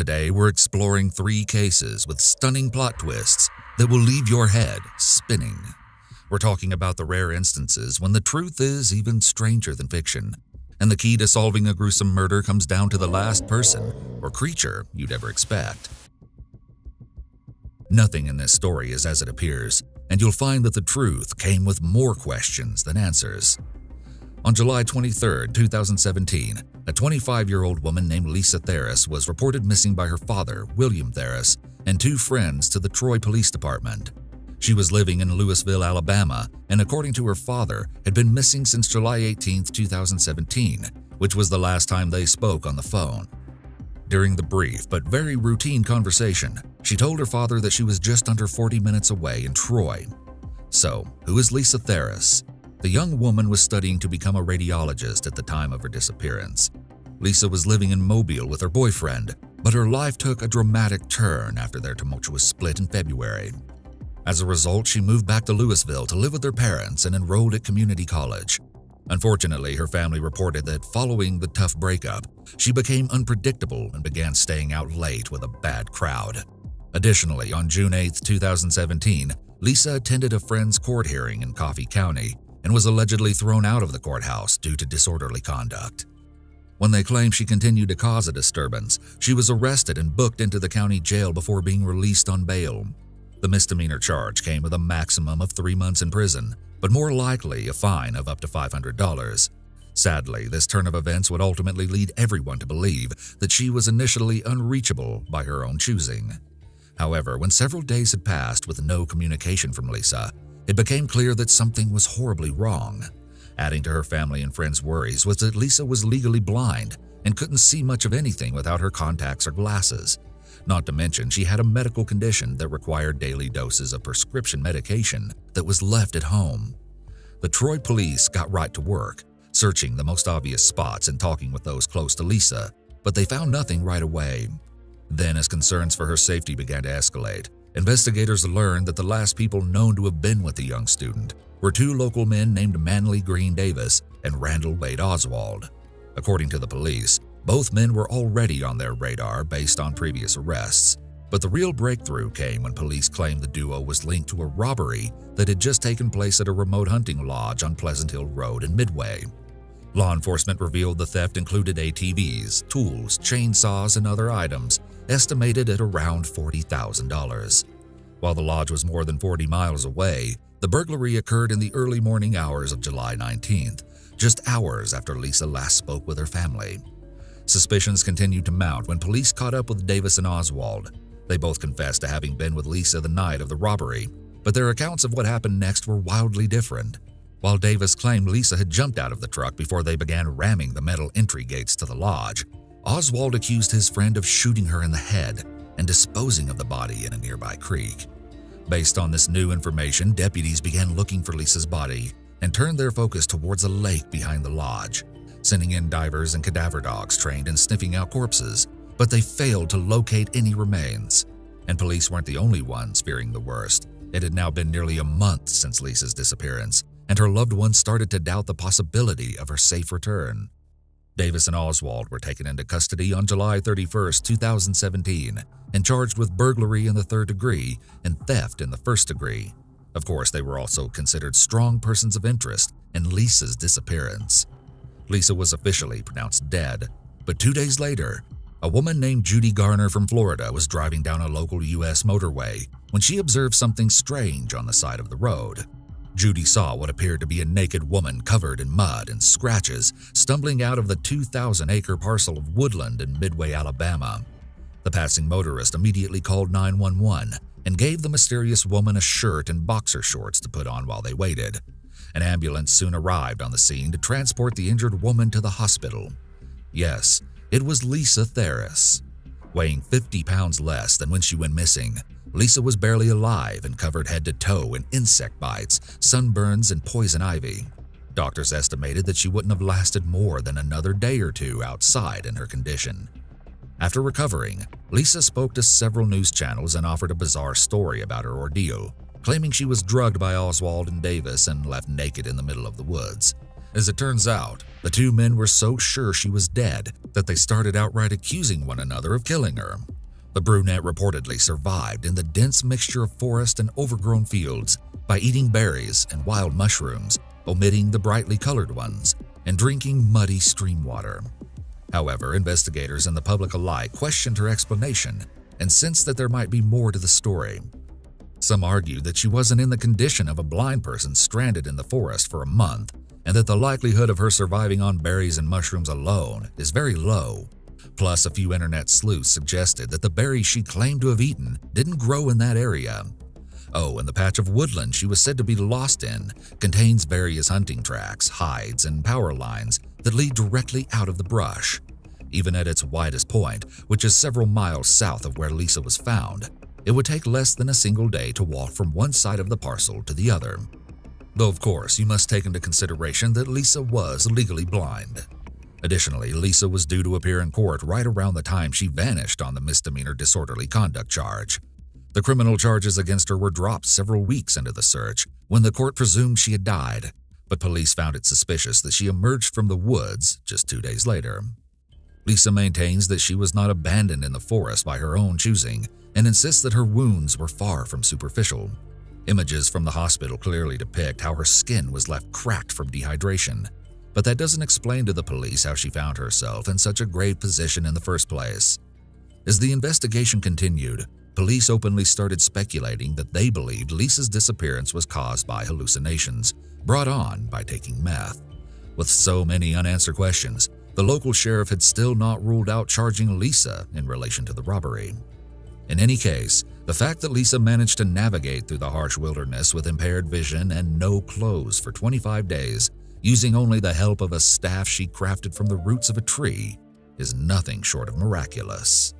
Today, we're exploring 3 cases with stunning plot twists that will leave your head spinning. We're talking about the rare instances when the truth is even stranger than fiction, and the key to solving a gruesome murder comes down to the last person or creature you'd ever expect. Nothing in this story is as it appears, and you'll find that the truth came with more questions than answers. On July 23, 2017, a 25-year-old woman named Lisa Theris was reported missing by her father, William Theris, and 2 friends to the Troy Police Department. She was living in Louisville, Alabama, and according to her father, had been missing since July 18, 2017, which was the last time they spoke on the phone. During the brief but very routine conversation, she told her father that she was just under 40 minutes away in Troy. So, who is Lisa Theris? The young woman was studying to become a radiologist at the time of her disappearance. Lisa was living in Mobile with her boyfriend, but her life took a dramatic turn after their tumultuous split in February. As a result, she moved back to Louisville to live with her parents and enrolled at community college. Unfortunately, her family reported that following the tough breakup, she became unpredictable and began staying out late with a bad crowd. Additionally, on June 8, 2017, Lisa attended a friend's court hearing in Coffee County and was allegedly thrown out of the courthouse due to disorderly conduct. When they claimed she continued to cause a disturbance, she was arrested and booked into the county jail before being released on bail. The misdemeanor charge came with a maximum of 3 months in prison, but more likely a fine of up to $500. Sadly, this turn of events would ultimately lead everyone to believe that she was initially unreachable by her own choosing. However, when several days had passed with no communication from Lisa, it became clear that something was horribly wrong. Adding to her family and friends' worries was that Lisa was legally blind and couldn't see much of anything without her contacts or glasses. Not to mention, she had a medical condition that required daily doses of prescription medication that was left at home. The Troy police got right to work, searching the most obvious spots and talking with those close to Lisa, but they found nothing right away. Then, as concerns for her safety began to escalate, investigators learned that the last people known to have been with the young student were 2 local men named Manley Green Davis and Randall Wade Oswald. According to the police, both men were already on their radar based on previous arrests, but the real breakthrough came when police claimed the duo was linked to a robbery that had just taken place at a remote hunting lodge on Pleasant Hill Road in Midway. Law enforcement revealed the theft included ATVs, tools, chainsaws, and other items, estimated at around $40,000. While the lodge was more than 40 miles away, the burglary occurred in the early morning hours of July 19th, just hours after Lisa last spoke with her family. Suspicions continued to mount when police caught up with Davis and Oswald. They both confessed to having been with Lisa the night of the robbery, but their accounts of what happened next were wildly different. While Davis claimed Lisa had jumped out of the truck before they began ramming the metal entry gates to the lodge, Oswald accused his friend of shooting her in the head and disposing of the body in a nearby creek. Based on this new information, deputies began looking for Lisa's body and turned their focus towards a lake behind the lodge, sending in divers and cadaver dogs trained in sniffing out corpses, but they failed to locate any remains. And police weren't the only ones fearing the worst. It had now been nearly a month since Lisa's disappearance, and her loved ones started to doubt the possibility of her safe return. Davis and Oswald were taken into custody on July 31, 2017, and charged with burglary in the 3rd degree and theft in the 1st degree. Of course, they were also considered strong persons of interest in Lisa's disappearance. Lisa was officially pronounced dead, but 2 days later, a woman named Judy Garner from Florida was driving down a local U.S. motorway when she observed something strange on the side of the road. Judy saw what appeared to be a naked woman covered in mud and scratches stumbling out of the 2,000-acre parcel of woodland in Midway, Alabama. The passing motorist immediately called 911 and gave the mysterious woman a shirt and boxer shorts to put on while they waited. An ambulance soon arrived on the scene to transport the injured woman to the hospital. Yes, it was Lisa Theris. Weighing 50 pounds less than when she went missing, Lisa was barely alive and covered head to toe in insect bites, sunburns, and poison ivy. Doctors estimated that she wouldn't have lasted more than another day or 2 outside in her condition. After recovering, Lisa spoke to several news channels and offered a bizarre story about her ordeal, claiming she was drugged by Oswald and Davis and left naked in the middle of the woods. As it turns out, the two men were so sure she was dead that they started outright accusing one another of killing her. The brunette reportedly survived in the dense mixture of forest and overgrown fields by eating berries and wild mushrooms, omitting the brightly colored ones, and drinking muddy stream water. However, investigators and the public alike questioned her explanation and sensed that there might be more to the story. Some argued that she wasn't in the condition of a blind person stranded in the forest for a month, and that the likelihood of her surviving on berries and mushrooms alone is very low. Plus, a few internet sleuths suggested that the berries she claimed to have eaten didn't grow in that area. Oh, and the patch of woodland she was said to be lost in contains various hunting tracks, hides, and power lines that lead directly out of the brush. Even at its widest point, which is several miles south of where Lisa was found, it would take less than a single day to walk from one side of the parcel to the other. Though of course, you must take into consideration that Lisa was legally blind. Additionally, Lisa was due to appear in court right around the time she vanished on the misdemeanor disorderly conduct charge. The criminal charges against her were dropped several weeks into the search when the court presumed she had died, but police found it suspicious that she emerged from the woods just 2 days later. Lisa maintains that she was not abandoned in the forest by her own choosing and insists that her wounds were far from superficial. Images from the hospital clearly depict how her skin was left cracked from dehydration, but that doesn't explain to the police how she found herself in such a grave position in the first place. As the investigation continued, police openly started speculating that they believed Lisa's disappearance was caused by hallucinations brought on by taking meth. With so many unanswered questions, the local sheriff had still not ruled out charging Lisa in relation to the robbery. In any case, the fact that Lisa managed to navigate through the harsh wilderness with impaired vision and no clothes for 25 days, using only the help of a staff she crafted from the roots of a tree, is nothing short of miraculous.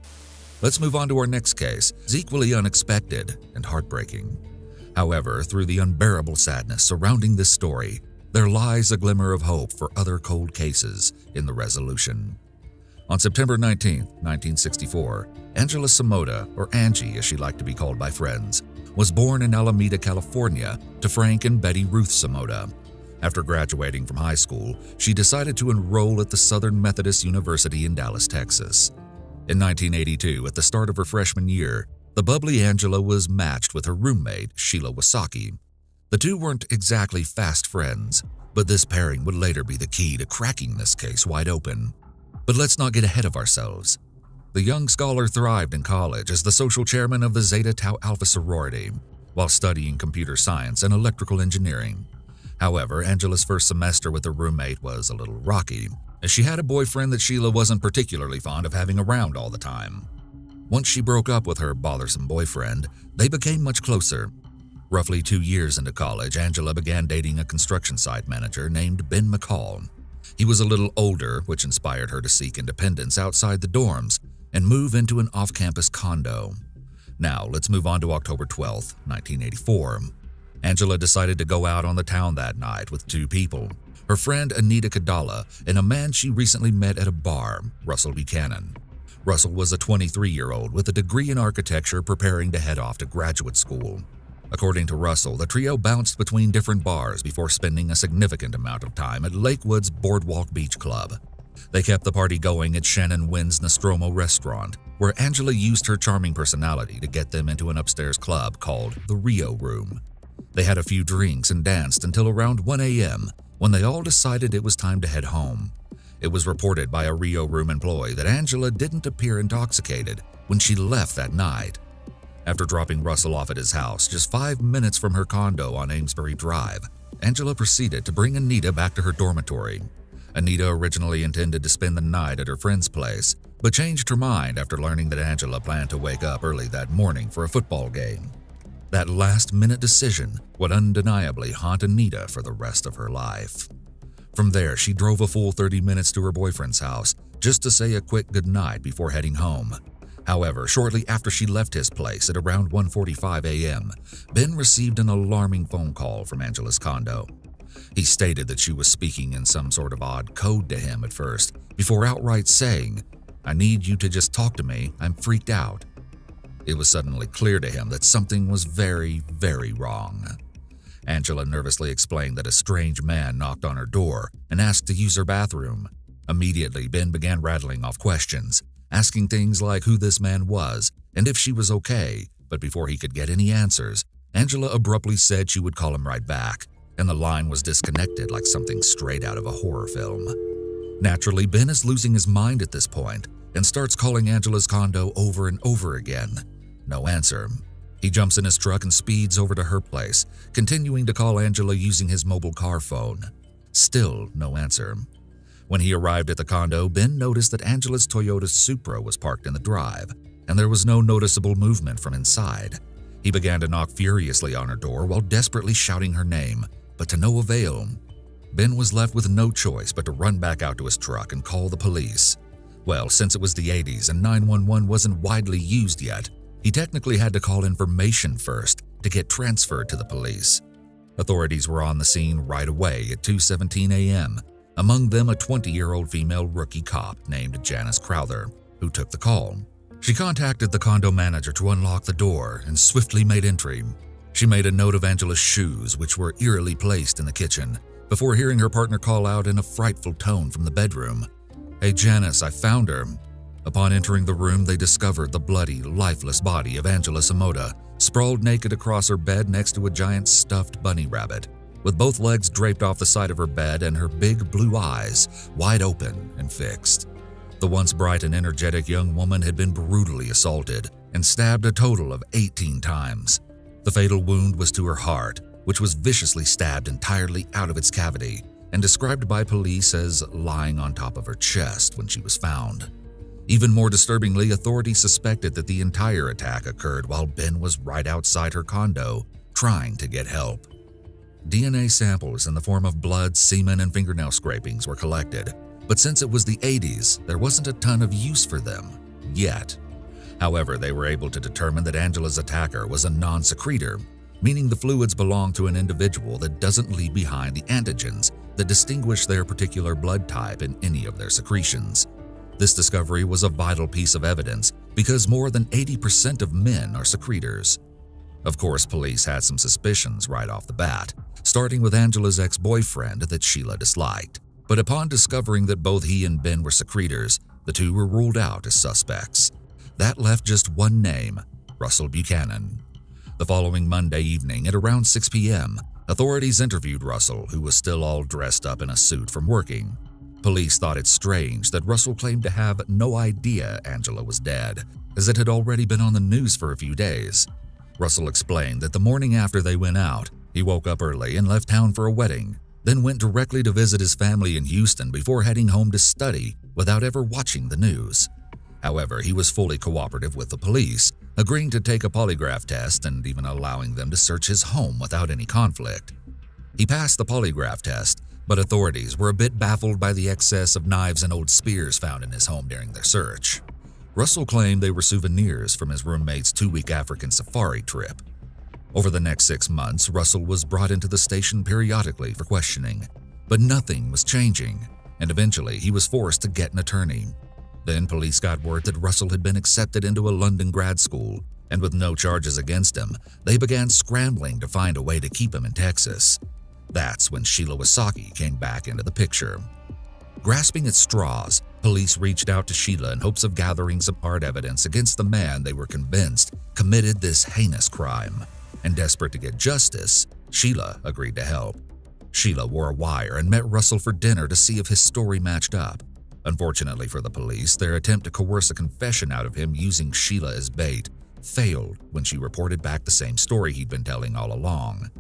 Let's move on to our next case. It's equally unexpected and heartbreaking. However, through the unbearable sadness surrounding this story, there lies a glimmer of hope for other cold cases in the resolution. On September 19, 1964, Angela Samoda, or Angie as she liked to be called by friends, was born in Alameda, California to Frank and Betty Ruth Samoda. After graduating from high school, she decided to enroll at the Southern Methodist University in Dallas, Texas. In 1982, at the start of her freshman year, the bubbly Angela was matched with her roommate, Sheila Wasaki. The two weren't exactly fast friends, but this pairing would later be the key to cracking this case wide open. But let's not get ahead of ourselves. The young scholar thrived in college as the social chairman of the Zeta Tau Alpha sorority, while studying computer science and electrical engineering. However, Angela's first semester with her roommate was a little rocky, as she had a boyfriend that Sheila wasn't particularly fond of having around all the time. Once she broke up with her bothersome boyfriend, they became much closer. Roughly 2 years into college, Angela began dating a construction site manager named Ben McCall. He was a little older, which inspired her to seek independence outside the dorms and move into an off-campus condo. Now, let's move on to October 12, 1984. Angela decided to go out on the town that night with two people, her friend Anita Kadala and a man she recently met at a bar, Russell Buchanan. Russell was a 23-year-old with a degree in architecture preparing to head off to graduate school. According to Russell, the trio bounced between different bars before spending a significant amount of time at Lakewood's Boardwalk Beach Club. They kept the party going at Shannon Wynn's Nostromo restaurant, where Angela used her charming personality to get them into an upstairs club called the Rio Room. They had a few drinks and danced until around 1 a.m., when they all decided it was time to head home. It was reported by a Rio Room employee that Angela didn't appear intoxicated when she left that night. After dropping Russell off at his house just 5 minutes from her condo on Amesbury Drive, Angela proceeded to bring Anita back to her dormitory. Anita originally intended to spend the night at her friend's place, but changed her mind after learning that Angela planned to wake up early that morning for a football game. That last-minute decision would undeniably haunt Anita for the rest of her life. From there, she drove a full 30 minutes to her boyfriend's house just to say a quick goodnight before heading home. However, shortly after she left his place at around 1:45 a.m., Ben received an alarming phone call from Angela's condo. He stated that she was speaking in some sort of odd code to him at first, before outright saying, "I need you to just talk to me, I'm freaked out." It was suddenly clear to him that something was very, very wrong. Angela nervously explained that a strange man knocked on her door and asked to use her bathroom. Immediately, Ben began rattling off questions, asking things like who this man was and if she was okay, but before he could get any answers, Angela abruptly said she would call him right back, and the line was disconnected like something straight out of a horror film. Naturally, Ben is losing his mind at this point and starts calling Angela's condo over and over again. No answer. He jumps in his truck and speeds over to her place, continuing to call Angela using his mobile car phone. Still no answer. When he arrived at the condo, Ben noticed that Angela's Toyota Supra was parked in the drive, and there was no noticeable movement from inside. He began to knock furiously on her door while desperately shouting her name, but to no avail. Ben was left with no choice but to run back out to his truck and call the police. Well, since it was the 80s and 911 wasn't widely used yet, he technically had to call information first to get transferred to the police. Authorities were on the scene right away at 2:17 a.m., among them a 20-year-old female rookie cop named Janice Crowther, who took the call. She contacted the condo manager to unlock the door and swiftly made entry. She made a note of Angela's shoes, which were eerily placed in the kitchen, before hearing her partner call out in a frightful tone from the bedroom, "Hey Janice, I found her." Upon entering the room, they discovered the bloody, lifeless body of Angela Samoda, sprawled naked across her bed next to a giant stuffed bunny rabbit, with both legs draped off the side of her bed and her big blue eyes wide open and fixed. The once bright and energetic young woman had been brutally assaulted and stabbed a total of 18 times. The fatal wound was to her heart, which was viciously stabbed entirely out of its cavity and described by police as lying on top of her chest when she was found. Even more disturbingly, authorities suspected that the entire attack occurred while Ben was right outside her condo, trying to get help. DNA samples in the form of blood, semen, and fingernail scrapings were collected, but since it was the 80s, there wasn't a ton of use for them, yet. However, they were able to determine that Angela's attacker was a non-secretor, meaning the fluids belong to an individual that doesn't leave behind the antigens that distinguish their particular blood type in any of their secretions. This discovery was a vital piece of evidence because more than 80% of men are secretors. Of course, police had some suspicions right off the bat, starting with Angela's ex-boyfriend that Sheila disliked. But upon discovering that both he and Ben were secretors, the two were ruled out as suspects. That left just one name, Russell Buchanan. The following Monday evening at around 6 p.m., authorities interviewed Russell, who was still all dressed up in a suit from working. Police thought it strange that Russell claimed to have no idea Angela was dead, as it had already been on the news for a few days. Russell explained that the morning after they went out, he woke up early and left town for a wedding, then went directly to visit his family in Houston before heading home to study without ever watching the news. However, he was fully cooperative with the police, agreeing to take a polygraph test and even allowing them to search his home without any conflict. He passed the polygraph test, but authorities were a bit baffled by the excess of knives and old spears found in his home during their search. Russell claimed they were souvenirs from his roommate's 2-week African safari trip. Over the next 6 months, Russell was brought into the station periodically for questioning, but nothing was changing, and eventually he was forced to get an attorney. Then police got word that Russell had been accepted into a London grad school, and with no charges against him, they began scrambling to find a way to keep him in Texas. That's when Sheila Wysocki came back into the picture. Grasping at straws, police reached out to Sheila in hopes of gathering some hard evidence against the man they were convinced committed this heinous crime. And desperate to get justice, Sheila agreed to help. Sheila wore a wire and met Russell for dinner to see if his story matched up. Unfortunately for the police, their attempt to coerce a confession out of him using Sheila as bait failed when she reported back the same story he'd been telling all along.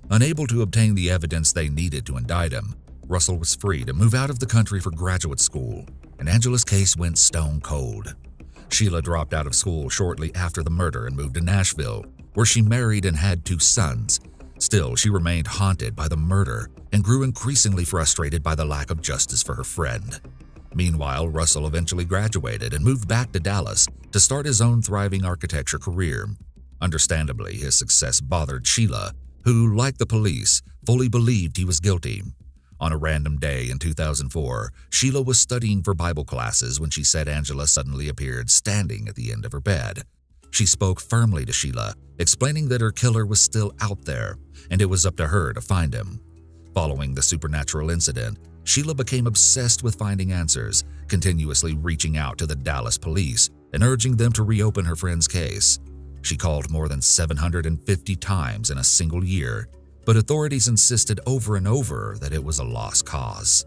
Unable to obtain the evidence they needed to indict him, Russell was free to move out of the country for graduate school, and Angela's case went stone cold. Sheila dropped out of school shortly after the murder and moved to Nashville, where she married and had 2 sons. Still, she remained haunted by the murder and grew increasingly frustrated by the lack of justice for her friend. Meanwhile, Russell eventually graduated and moved back to Dallas to start his own thriving architecture career. Understandably, his success bothered Sheila, who, like the police, fully believed he was guilty. On a random day in 2004, Sheila was studying for Bible classes when she said Angela suddenly appeared standing at the end of her bed. She spoke firmly to Sheila, explaining that her killer was still out there, and it was up to her to find him. Following the supernatural incident, Sheila became obsessed with finding answers, continuously reaching out to the Dallas police and urging them to reopen her friend's case. She called more than 750 times in a single year, but authorities insisted over and over that it was a lost cause.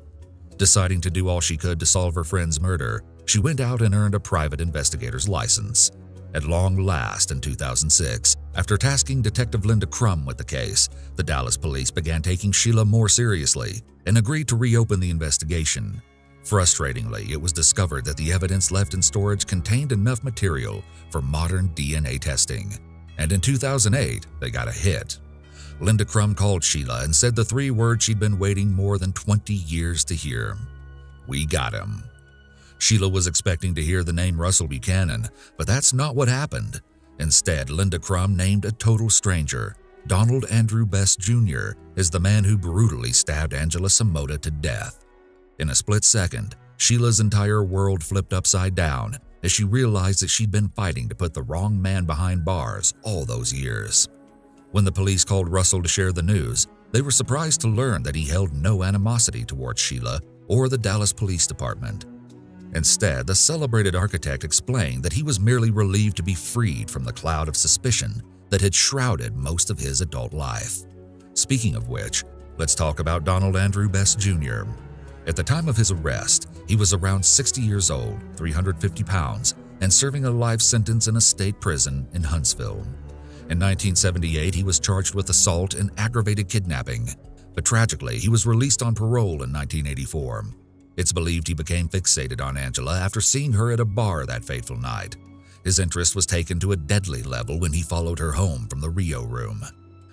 Deciding to do all she could to solve her friend's murder, she went out and earned a private investigator's license. At long last, in 2006, after tasking Detective Linda Crum with the case, the Dallas police began taking Sheila more seriously and agreed to reopen the investigation. Frustratingly, it was discovered that the evidence left in storage contained enough material for modern DNA testing. And in 2008, they got a hit. Linda Crum called Sheila and said the 3 words she'd been waiting more than 20 years to hear. "We got him." Sheila was expecting to hear the name Russell Buchanan, but that's not what happened. Instead, Linda Crum named a total stranger. Donald Andrew Best Jr. is the man who brutally stabbed Angela Samota to death. In a split second, Sheila's entire world flipped upside down as she realized that she'd been fighting to put the wrong man behind bars all those years. When the police called Russell to share the news, they were surprised to learn that he held no animosity towards Sheila or the Dallas Police Department. Instead, the celebrated architect explained that he was merely relieved to be freed from the cloud of suspicion that had shrouded most of his adult life. Speaking of which, let's talk about Donald Andrew Best Jr. At the time of his arrest, he was around 60 years old, 350 pounds, and serving a life sentence in a state prison in Huntsville. In 1978, he was charged with assault and aggravated kidnapping, but tragically, he was released on parole in 1984. It's believed he became fixated on Angela after seeing her at a bar that fateful night. His interest was taken to a deadly level when he followed her home from the Rio room.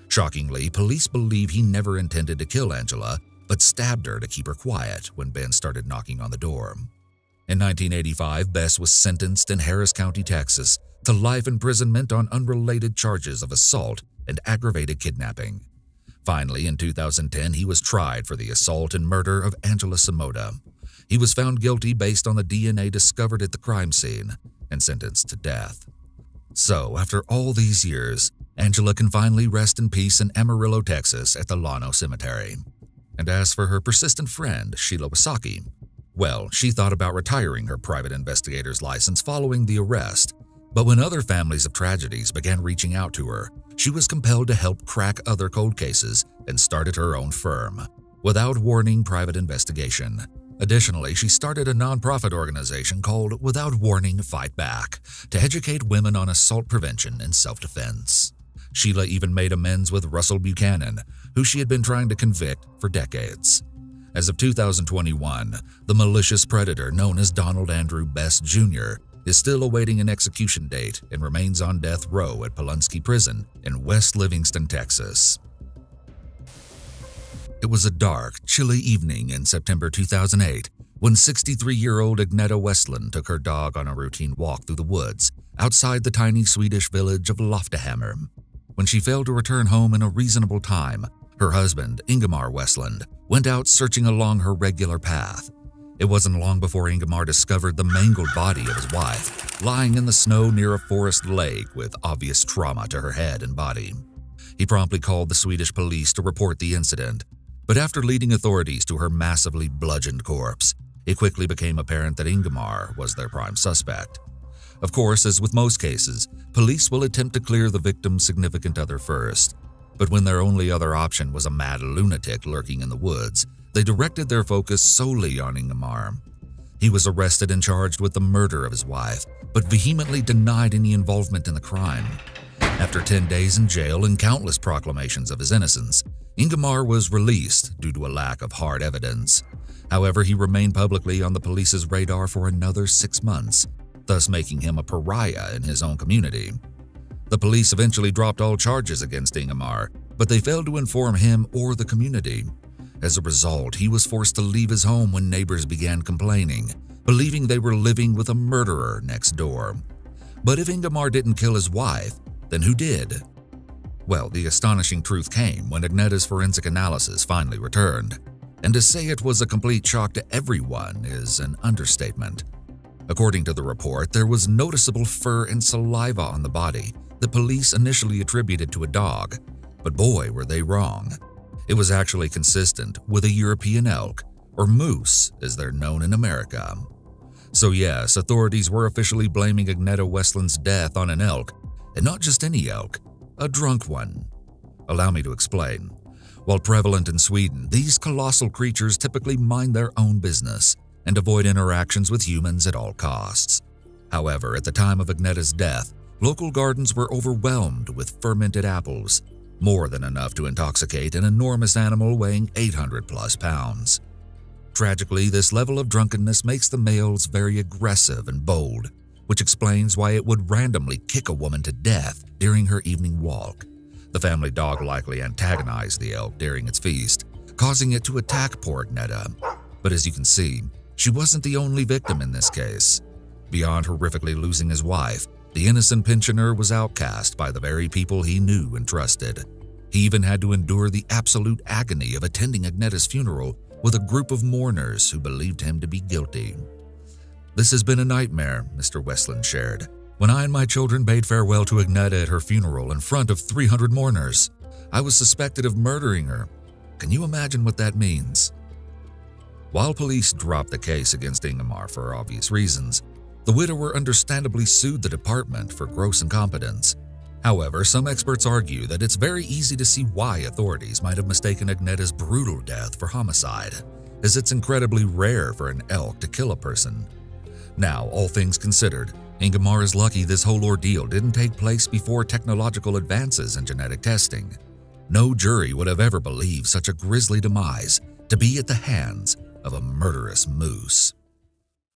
Shockingly, police believe he never intended to kill Angela, but stabbed her to keep her quiet when Ben started knocking on the door. In 1985, Bess was sentenced in Harris County, Texas, to life imprisonment on unrelated charges of assault and aggravated kidnapping. Finally, in 2010, he was tried for the assault and murder of Angela Samota. He was found guilty based on the DNA discovered at the crime scene and sentenced to death. So, after all these years, Angela can finally rest in peace in Amarillo, Texas at the Llano Cemetery. And as for her persistent friend, Sheila Wysocki, well, she thought about retiring her private investigator's license following the arrest. But when other families of tragedies began reaching out to her, she was compelled to help crack other cold cases and started her own firm, Without Warning Private Investigation. Additionally, she started a nonprofit organization called Without Warning Fight Back to educate women on assault prevention and self-defense. Sheila even made amends with Russell Buchanan, who she had been trying to convict for decades. As of 2021, the malicious predator known as Donald Andrew Best Jr. is still awaiting an execution date and remains on death row at Polunsky Prison in West Livingston, Texas. It was a dark, chilly evening in September 2008 when 63-year-old Agneta Westland took her dog on a routine walk through the woods outside the tiny Swedish village of Loftahammar. When she failed to return home in a reasonable time, her husband, Ingemar Westland, went out searching along her regular path. It wasn't long before Ingemar discovered the mangled body of his wife, lying in the snow near a forest lake with obvious trauma to her head and body. He promptly called the Swedish police to report the incident, but after leading authorities to her massively bludgeoned corpse, it quickly became apparent that Ingemar was their prime suspect. Of course, as with most cases, police will attempt to clear the victim's significant other first, but when their only other option was a mad lunatic lurking in the woods, they directed their focus solely on Ingemar. He was arrested and charged with the murder of his wife, but vehemently denied any involvement in the crime. After 10 days in jail and countless proclamations of his innocence, Ingemar was released due to a lack of hard evidence. However, he remained publicly on the police's radar for another 6 months, thus making him a pariah in his own community. The police eventually dropped all charges against Ingemar, but they failed to inform him or the community. As a result, he was forced to leave his home when neighbors began complaining, believing they were living with a murderer next door. But if Ingemar didn't kill his wife, then who did? Well, the astonishing truth came when Agneta's forensic analysis finally returned. And to say it was a complete shock to everyone is an understatement. According to the report, there was noticeable fur and saliva on the body that police initially attributed to a dog, but boy, were they wrong. It was actually consistent with a European elk, or moose as they're known in America. So yes, authorities were officially blaming Agneta Westland's death on an elk, and not just any elk, a drunk one. Allow me to explain. While prevalent in Sweden, these colossal creatures typically mind their own business and avoid interactions with humans at all costs. However, at the time of Agneta's death, local gardens were overwhelmed with fermented apples, more than enough to intoxicate an enormous animal weighing 800+ pounds. Tragically, this level of drunkenness makes the males very aggressive and bold, which explains why it would randomly kick a woman to death during her evening walk. The family dog likely antagonized the elk during its feast, causing it to attack poor Agneta. But as you can see, she wasn't the only victim in this case. Beyond horrifically losing his wife, the innocent pensioner was outcast by the very people he knew and trusted. He even had to endure the absolute agony of attending Agneta's funeral with a group of mourners who believed him to be guilty. "This has been a nightmare," Mr. Westland shared. "When I and my children bade farewell to Agneta at her funeral in front of 300 mourners, I was suspected of murdering her. Can you imagine what that means?" While police dropped the case against Ingmar for obvious reasons, the widower understandably sued the department for gross incompetence. However, some experts argue that it's very easy to see why authorities might have mistaken Agneta's brutal death for homicide, as it's incredibly rare for an elk to kill a person. Now, all things considered, Ingmar is lucky this whole ordeal didn't take place before technological advances in genetic testing. No jury would have ever believed such a grisly demise to be at the hands of a murderous moose.